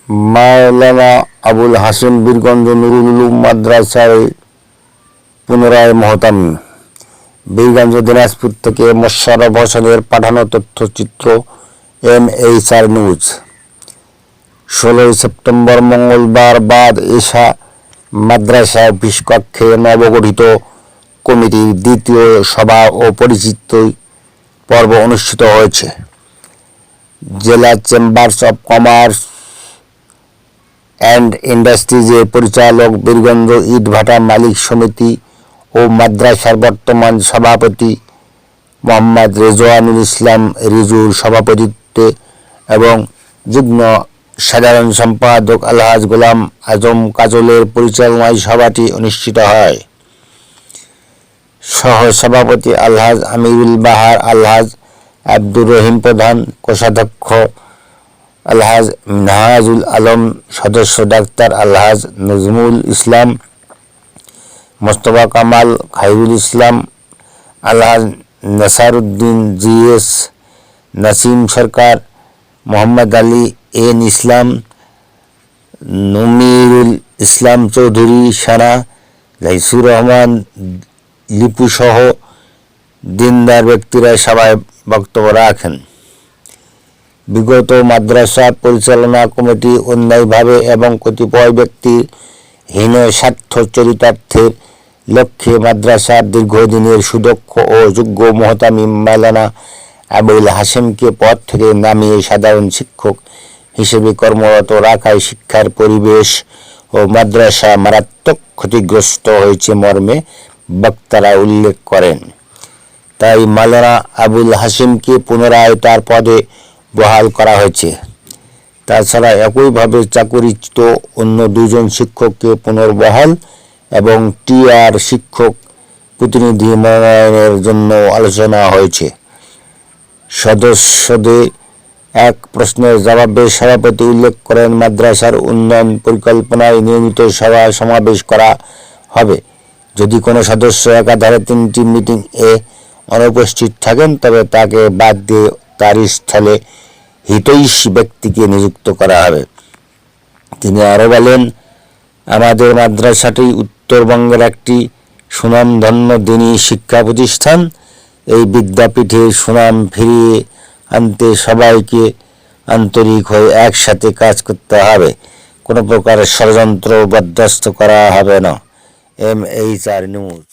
মাওলানা আবুল হাসেম বীরগঞ্জ নুরুল উলুম মাদ্রাসায় পুনরায় মোহতামি। বীরগঞ্জ দিনাজপুর থেকে মোশাররফ হোসেনের পাঠানো তথ্যচিত্র MHR নিউজ। 16 সেপ্টেম্বর মঙ্গলবার বাদ এশা মাদ্রাসা অফিস কক্ষে নবগঠিত কমিটির দ্বিতীয় সভা ও পরিচিতি পর্ব অনুষ্ঠিত হয়েছে। জেলা চেম্বার্স অব কমার্স অ্যান্ড ইন্ডাস্ট্রিজের পরিচালক, বীরগঞ্জ ইটভাটা মালিক সমিতি ও মাদ্রাসার বর্তমান সভাপতি মোহাম্মদ রেজওয়ানুল ইসলাম রিজুর সভাপতিত্বে এবং যুগ্ম সাধারণ সম্পাদক আলহাজ গোলাম আজম কাজলের পরিচালনায় সভাটি অনুষ্ঠিত হয়। সহ সভাপতি আলহাজ আমিরুল বাহার, আলহাজ আব্দুর রহিম প্রধান, কোষাধ্যক্ষ আলহাজ মিনহাজুল আলম, সদস্য ডাক্তার আলহাজ নজমুল ইসলাম, মোস্তফা কামাল, খায়রুল ইসলাম, আলহাজ নাসারউদ্দিন GS, নাসিম সরকার, মোহাম্মদ আলী N ইসলাম, নমিরুল ইসলাম চৌধুরী সানা, লাইসুর রহমান লিপুসহ দিনদার ব্যক্তিরা সভায় বক্তব্য রাখেন। বিগত মাদ্রাসা পরিচালনা কমিটি অন্যায়ভাবে এবং কতিপয় ব্যক্তির হীন স্বার্থ চরিতার্থের লক্ষ্যে মাদ্রাসার দীর্ঘদিনের সুদক্ষ ও যোগ্য মোহতামিম মাওলানা আবুল হাসেমকে পদ থেকে নামিয়ে সাধারণ শিক্ষক হিসেবে কর্মরত রাখায় শিক্ষার পরিবেশ ও মাদ্রাসা মারাত্মক ক্ষতিগ্রস্ত হয়েছে মর্মে বক্তারা উল্লেখ করেন। তাই মাওলানা আবুল হাসেমকে পুনরায় তার পদে বহাল করা হয়েছে। তাছাড়া একইভাবে চাকরিচ্যুত অন্য 2 জন শিক্ষককে পুনর্বহাল এবং TR শিক্ষক প্রতিনিধি মনোনয়নের জন্য আলোচনা হয়েছে। সদস্যদের এক প্রশ্নের জবাবে সভাপতি উল্লেখ করেন, মাদ্রাসার উন্নয়ন পরিকল্পনায় নিয়মিত সভা সমাবেশ করা হবে। যদি কোনো সদস্য একাধারে 3টি মিটিং-এ অনুপস্থিত থাকেন তবে তাকে বাদ দিয়ে তার স্থলে হিতৈষী ব্যক্তিকে নিযুক্ত করা হবে। তিনি আরও বলেন, আমাদের মাদ্রাসাটি উত্তরবঙ্গের একটি সুনামধন্য দ্বীনি শিক্ষা প্রতিষ্ঠান। এই বিদ্যাপীঠের সুনাম ফিরিয়ে আনতে সবাইকে আন্তরিক হয়ে একসাথে কাজ করতে হবে। কোনো প্রকার ষড়যন্ত্র বরদাস্ত করা হবে না। MHR news.